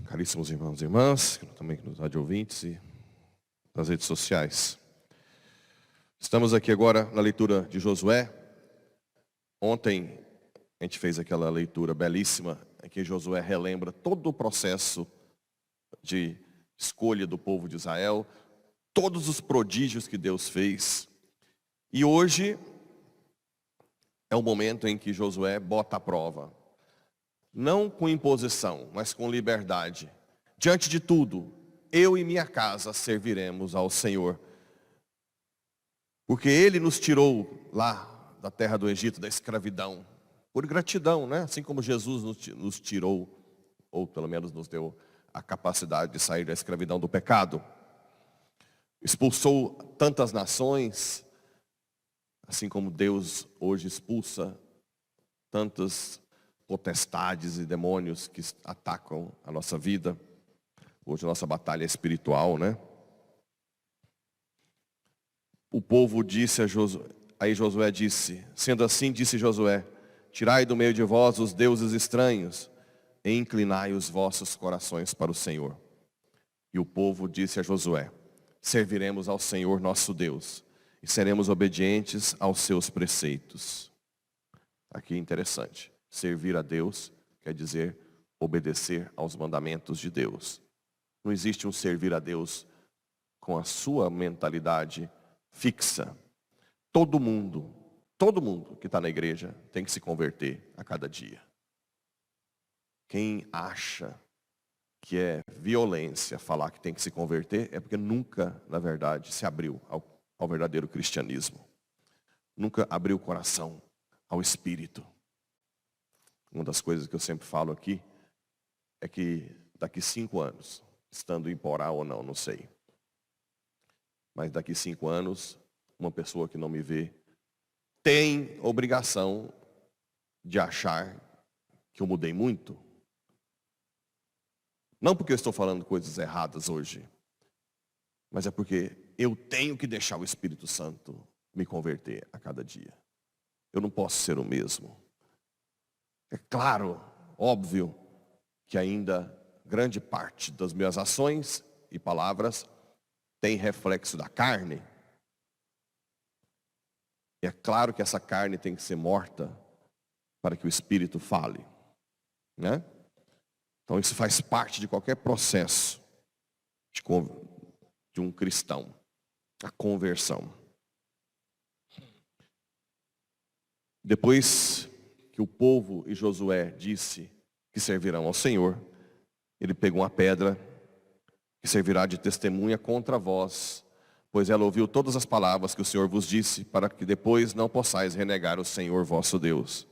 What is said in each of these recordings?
Caríssimos irmãos e irmãs, também nos radioouvintes e nas redes sociais. Estamos aqui agora na leitura de Josué. Ontem a gente fez aquela leitura belíssima em que Josué relembra todo o processo de escolha do povo de Israel, todos os prodígios que Deus fez. E hoje é o momento em que Josué bota à prova. Não com imposição, mas com liberdade. Diante de tudo, eu e minha casa serviremos ao Senhor. Porque Ele nos tirou lá da terra do Egito, da escravidão. Por gratidão, né? Assim como Jesus nos tirou, ou pelo menos nos deu a capacidade de sair da escravidão do pecado. Expulsou tantas nações, assim como Deus hoje expulsa tantas potestades e demônios que atacam a nossa vida. Hoje a nossa batalha é espiritual, né? O povo disse a Josué, aí Josué disse, sendo assim, disse Josué, tirai do meio de vós os deuses estranhos e inclinai os vossos corações para o Senhor. E o povo disse a Josué, serviremos ao Senhor nosso Deus e seremos obedientes aos seus preceitos. Aqui é interessante. Servir a Deus quer dizer obedecer aos mandamentos de Deus. Não existe um servir a Deus com a sua mentalidade fixa. Todo mundo que está na igreja tem que se converter a cada dia. Quem acha que é violência falar que tem que se converter é porque nunca, na verdade, se abriu ao verdadeiro cristianismo. Nunca abriu o coração ao Espírito. Uma das coisas que eu sempre falo aqui é que daqui 5 anos, estando em Porá ou não, não sei. Mas daqui 5 anos, uma pessoa que não me vê tem obrigação de achar que eu mudei muito. Não porque eu estou falando coisas erradas hoje, mas é porque eu tenho que deixar o Espírito Santo me converter a cada dia. Eu não posso ser o mesmo. É claro, óbvio, que ainda grande parte das minhas ações e palavras tem reflexo da carne. E é claro que essa carne tem que ser morta para que o Espírito fale, né? Então isso faz parte de qualquer processo de um cristão, a conversão. Depois que o povo e Josué disse que servirão ao Senhor, ele pegou uma pedra que servirá de testemunha contra vós, pois ela ouviu todas as palavras que o Senhor vos disse, para que depois não possais renegar o Senhor vosso Deus.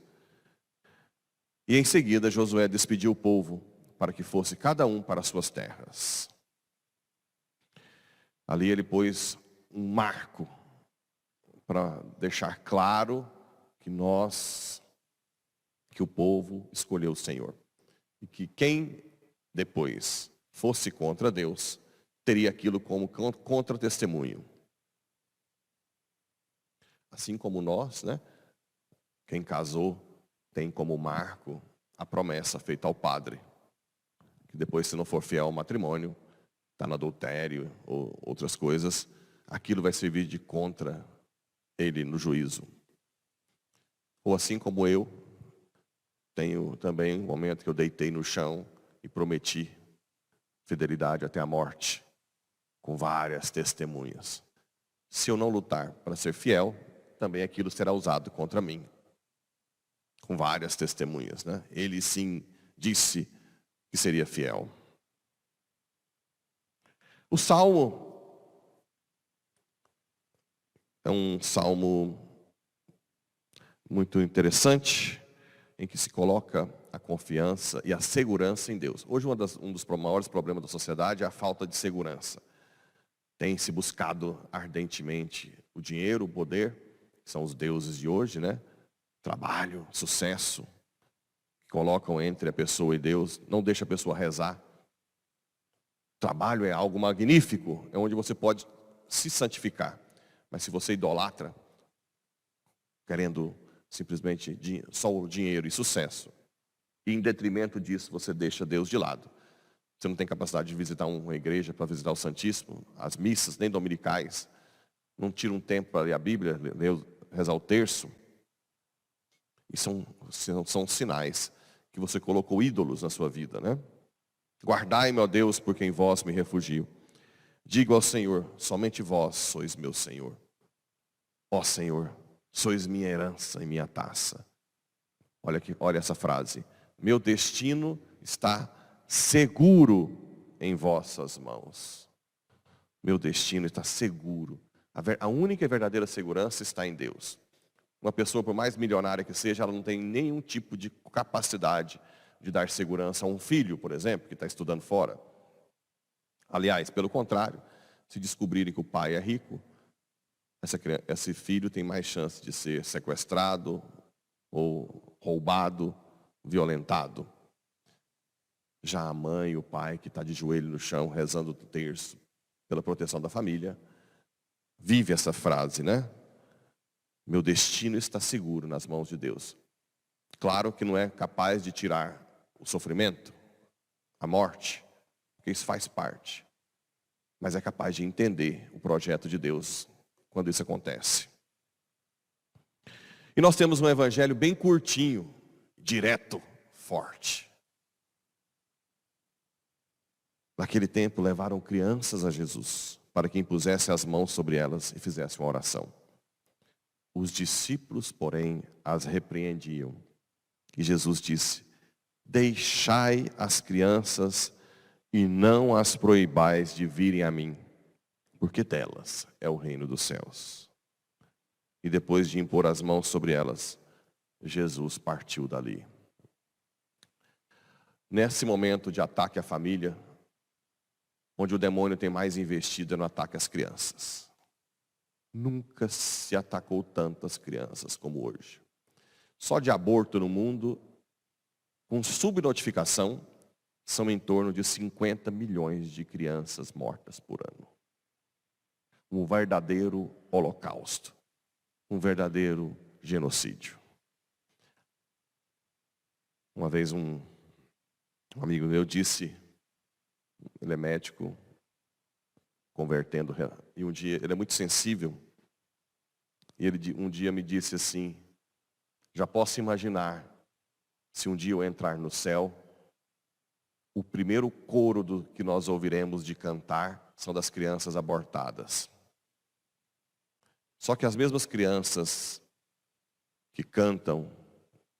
E em seguida Josué despediu o povo para que fosse cada um para as suas terras. Ali ele pôs um marco para deixar claro que o povo escolheu o Senhor. E que quem depois fosse contra Deus, teria aquilo como contra-testemunho. Assim como nós, né? Quem casou tem como marco a promessa feita ao padre. Que depois, se não for fiel ao matrimônio, está no adultério ou outras coisas, aquilo vai servir de contra ele no juízo. Ou assim como eu, tenho também um momento que eu deitei no chão e prometi fidelidade até a morte, com várias testemunhas. Se eu não lutar para ser fiel, também aquilo será usado contra mim, com várias testemunhas, né? Ele sim disse que seria fiel. O salmo é um salmo muito interessante, em que se coloca a confiança e a segurança em Deus. Hoje um dos maiores problemas da sociedade é a falta de segurança. Tem se buscado ardentemente o dinheiro, o poder, que são os deuses de hoje, né? Trabalho, sucesso, que colocam entre a pessoa e Deus, não deixa a pessoa rezar. Trabalho é algo magnífico, é onde você pode se santificar. Mas se você idolatra, querendo simplesmente só o dinheiro e sucesso, e em detrimento disso você deixa Deus de lado. Você não tem capacidade de visitar uma igreja para visitar o Santíssimo, as missas, nem dominicais. Não tira um tempo para ler a Bíblia, rezar o terço. E são sinais que você colocou ídolos na sua vida, né? Guardai-me, ó Deus, porque em vós me refugio. Digo ao Senhor, somente vós sois meu Senhor. Ó Senhor, sois minha herança e minha taça. Olha essa frase. Meu destino está seguro em vossas mãos. Meu destino está seguro. A única e verdadeira segurança está em Deus. Uma pessoa, por mais milionária que seja, ela não tem nenhum tipo de capacidade de dar segurança a um filho, por exemplo, que está estudando fora. Aliás, pelo contrário, se descobrirem que o pai é rico, esse filho tem mais chance de ser sequestrado ou roubado, violentado. Já a mãe e o pai, que está de joelho no chão, rezando o terço pela proteção da família, vive essa frase, né? Meu destino está seguro nas mãos de Deus. Claro que não é capaz de tirar o sofrimento, a morte, porque isso faz parte. Mas é capaz de entender o projeto de Deus quando isso acontece. E nós temos um evangelho bem curtinho, direto, forte. Naquele tempo levaram crianças a Jesus, para que impusesse as mãos sobre elas e fizesse uma oração. Os discípulos, porém, as repreendiam. E Jesus disse, deixai as crianças e não as proibais de virem a mim, porque delas é o reino dos céus. E depois de impor as mãos sobre elas, Jesus partiu dali. Nesse momento de ataque à família, onde o demônio tem mais investido no ataque às crianças. Nunca se atacou tantas crianças como hoje. Só de aborto no mundo, com subnotificação, são em torno de 50 milhões de crianças mortas por ano. Um verdadeiro holocausto. Um verdadeiro genocídio. Uma vez um amigo meu disse, ele é médico, convertendo, e um dia, ele é muito sensível, e ele um dia me disse assim, já posso imaginar, se um dia eu entrar no céu, o primeiro coro que nós ouviremos de cantar são das crianças abortadas. Só que as mesmas crianças que cantam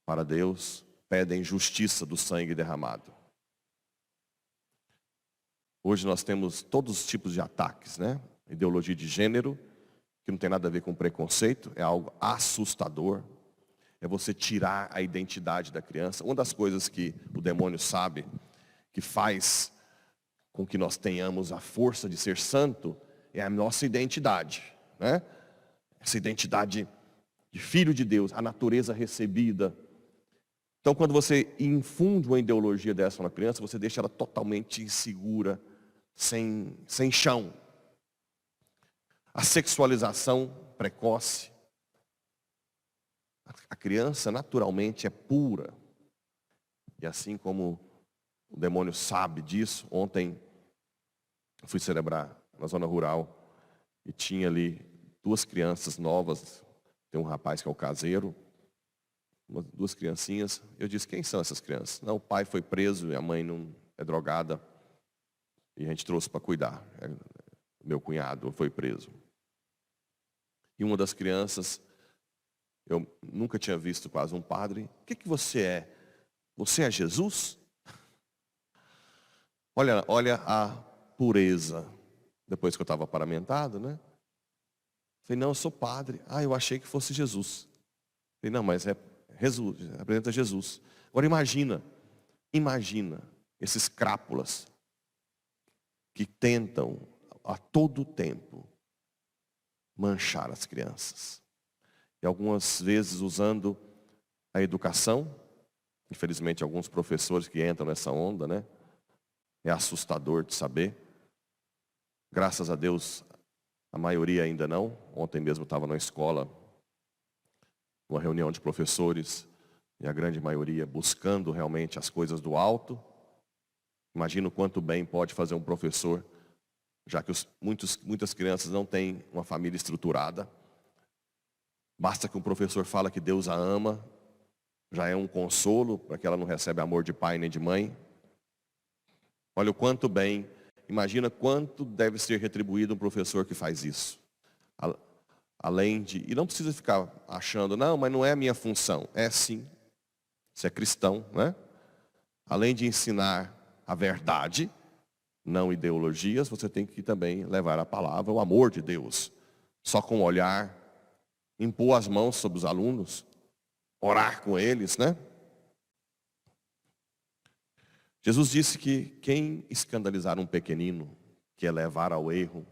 para Deus, pedem justiça do sangue derramado. Hoje nós temos todos os tipos de ataques, né? Ideologia de gênero, que não tem nada a ver com preconceito, é algo assustador. É você tirar a identidade da criança. Uma das coisas que o demônio sabe, que faz com que nós tenhamos a força de ser santo, é a nossa identidade, né? Essa identidade de filho de Deus, a natureza recebida. Então, quando você infunde uma ideologia dessa na criança, você deixa ela totalmente insegura, sem chão. A sexualização precoce. A criança naturalmente é pura. E assim como o demônio sabe disso, ontem eu fui celebrar na zona rural e tinha ali 2 crianças novas. Tem um rapaz que é o caseiro, 2 criancinhas. Eu disse, quem são essas crianças? Não, o pai foi preso e a mãe não é drogada. E a gente trouxe para cuidar. Meu cunhado foi preso. E uma das crianças, eu nunca tinha visto quase um padre. O que você é? Você é Jesus? Olha a pureza. Depois que eu estava paramentado, né? Falei, não, eu sou padre. Eu achei que fosse Jesus. Falei, não, mas é Jesus, representa Jesus. Agora imagina esses crápulas que tentam a todo tempo manchar as crianças. E algumas vezes usando a educação, infelizmente alguns professores que entram nessa onda, né? É assustador de saber. Graças a Deus, A maioria ainda não. Ontem mesmo estava na escola, uma reunião de professores, e a grande maioria buscando realmente as coisas do alto. Imagino quanto bem pode fazer um professor, já que muitas crianças não têm uma família estruturada. Basta que um professor fala que Deus a ama, já é um consolo para que ela não recebe amor de pai nem de mãe. Olha o quanto bem, imagina quanto deve ser retribuído um professor que faz isso. Além de, e não precisa ficar achando, não, mas não é a minha função. É sim, você é cristão, né? Além de ensinar a verdade, não ideologias, você tem que também levar a palavra, o amor de Deus. Só com o olhar, impor as mãos sobre os alunos, orar com eles, né? Jesus disse que quem escandalizar um pequenino, que é levar ao erro,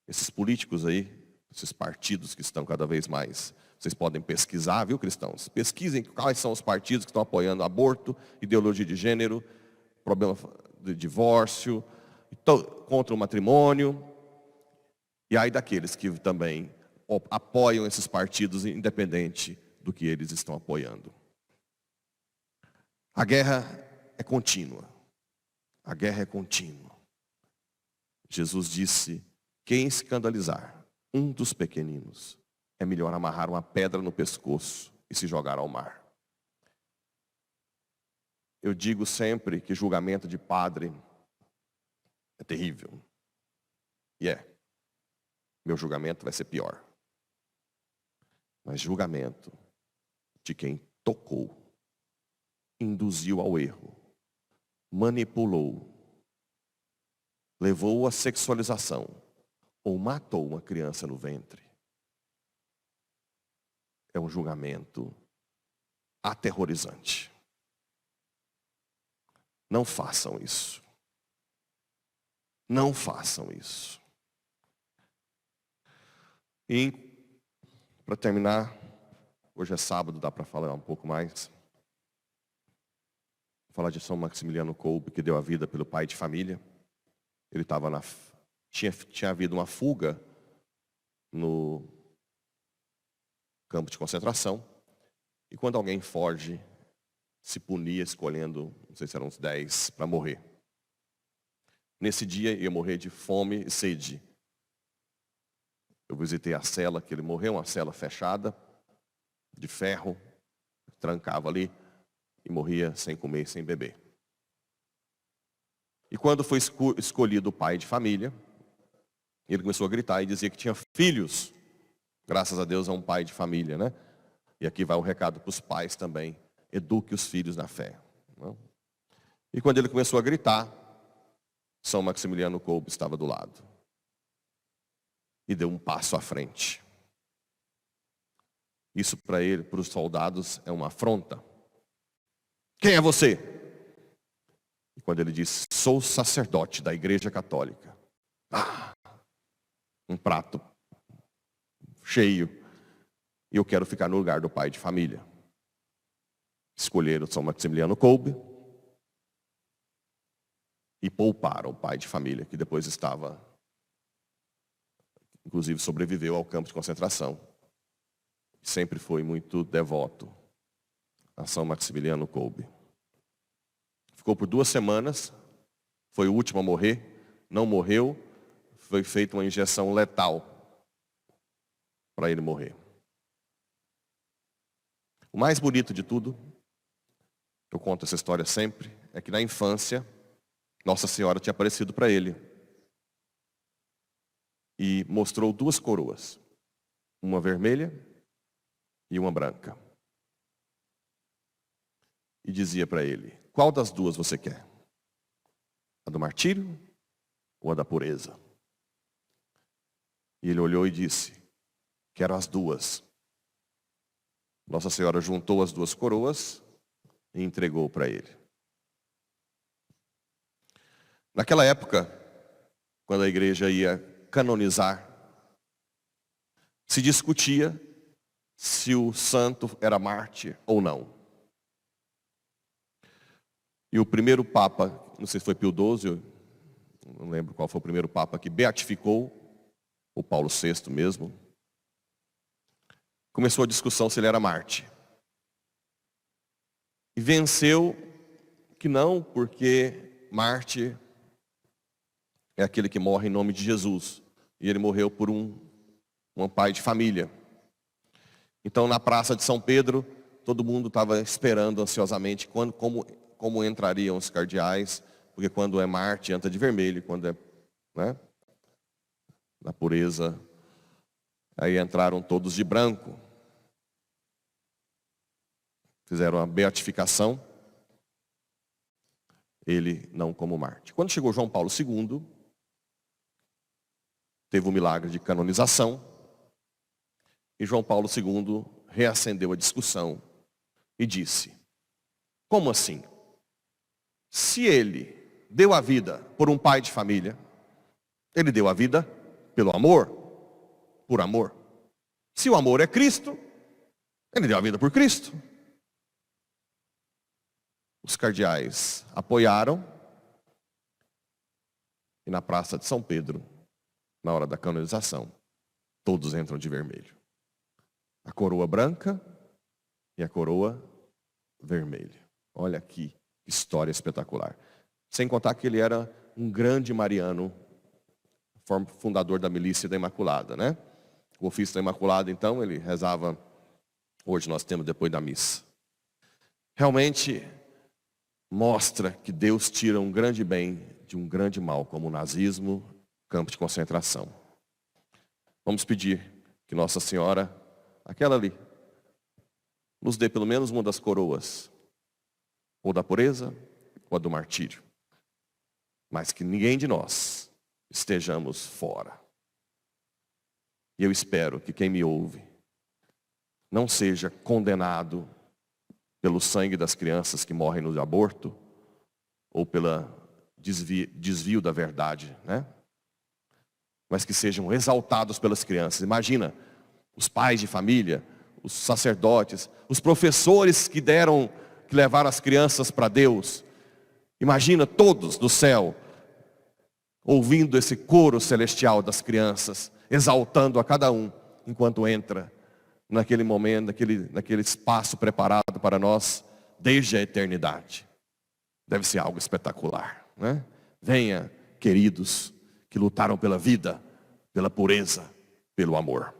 esses políticos aí, esses partidos que estão cada vez mais, vocês podem pesquisar, viu, cristãos? Pesquisem quais são os partidos que estão apoiando aborto, ideologia de gênero, problema de divórcio, contra o matrimônio. E aí daqueles que também apoiam esses partidos, independente do que eles estão apoiando. A guerra é contínua. A guerra é contínua. Jesus disse, quem escandalizar um dos pequeninos, é melhor amarrar uma pedra no pescoço e se jogar ao mar. Eu digo sempre que julgamento de padre é terrível. E é. Meu julgamento vai ser pior. Mas julgamento de quem tocou, induziu ao erro, manipulou, levou à sexualização ou matou uma criança no ventre, é um julgamento aterrorizante. Não façam isso. Não façam isso. E, para terminar, hoje é sábado, dá para falar um pouco mais. Vou falar de São Maximiliano Kolbe, que deu a vida pelo pai de família. Ele estava tinha havido uma fuga no campo de concentração. E quando alguém foge, se punia escolhendo, não sei se eram uns 10, para morrer. Nesse dia ia morrer de fome e sede. Eu visitei a cela que ele morreu, uma cela fechada, de ferro, trancava ali e morria sem comer e sem beber. E quando foi escolhido o pai de família, ele começou a gritar e dizia que tinha filhos. Graças a Deus é um pai de família, né? E aqui vai o recado para os pais também. Eduque os filhos na fé. Não? E quando ele começou a gritar, São Maximiliano Kolbe estava do lado. E deu um passo à frente. Isso para ele, para os soldados, é uma afronta. Quem é você? E quando ele disse, sou sacerdote da Igreja Católica. Um prato cheio. E eu quero ficar no lugar do pai de família. Escolheram São Maximiliano Kolbe e pouparam o pai de família, que depois estava, inclusive sobreviveu ao campo de concentração. Sempre foi muito devoto a São Maximiliano Kolbe. Ficou por 2 semanas, foi o último a morrer, não morreu, foi feita uma injeção letal para ele morrer. O mais bonito de tudo, eu conto essa história sempre, é que na infância, Nossa Senhora tinha aparecido para ele e mostrou 2 coroas, uma vermelha e uma branca. E dizia para ele, qual das 2 você quer? A do martírio ou a da pureza? E ele olhou e disse, quero as 2. Nossa Senhora juntou as 2 coroas e entregou para ele. Naquela época, quando a igreja ia canonizar, se discutia se o santo era mártir ou não. E o primeiro papa, não sei se foi Pio XII, não lembro qual foi o primeiro papa que beatificou ou Paulo VI mesmo, começou a discussão se ele era Marte. E venceu que não, porque Marte é aquele que morre em nome de Jesus. E ele morreu por um pai de família. Então, na Praça de São Pedro, todo mundo estava esperando ansiosamente como entrariam os cardeais, porque quando é Marte, entra de vermelho, quando é, né, na pureza, aí entraram todos de branco. Fizeram a beatificação, ele não como Marte. Quando chegou João Paulo II, teve o milagre de canonização, e João Paulo II reacendeu a discussão e disse: como assim? Se ele deu a vida por um pai de família, ele deu a vida pelo amor, por amor. Se o amor é Cristo, ele deu a vida por Cristo. Os cardeais apoiaram, e na Praça de São Pedro, na hora da canonização, todos entram de vermelho. A coroa branca e a coroa vermelha. Olha que história espetacular. Sem contar que ele era um grande mariano, fundador da milícia da Imaculada, né? O ofício da Imaculada, então, ele rezava, hoje nós temos depois da missa. Realmente mostra que Deus tira um grande bem de um grande mal, como o nazismo, campo de concentração. Vamos pedir que Nossa Senhora, aquela ali, nos dê pelo menos uma das coroas, ou da pureza, ou a do martírio. Mas que ninguém de nós estejamos fora. E eu espero que quem me ouve não seja condenado pelo sangue das crianças que morrem no aborto, ou pelo desvio da verdade, né? Mas que sejam exaltados pelas crianças. Imagina, os pais de família, os sacerdotes, os professores que levaram as crianças para Deus. Imagina todos do céu, ouvindo esse coro celestial das crianças, exaltando a cada um, enquanto entra naquele momento, naquele espaço preparado para nós, desde a eternidade. Deve ser algo espetacular, né? Venha, queridos, que lutaram pela vida, pela pureza, pelo amor.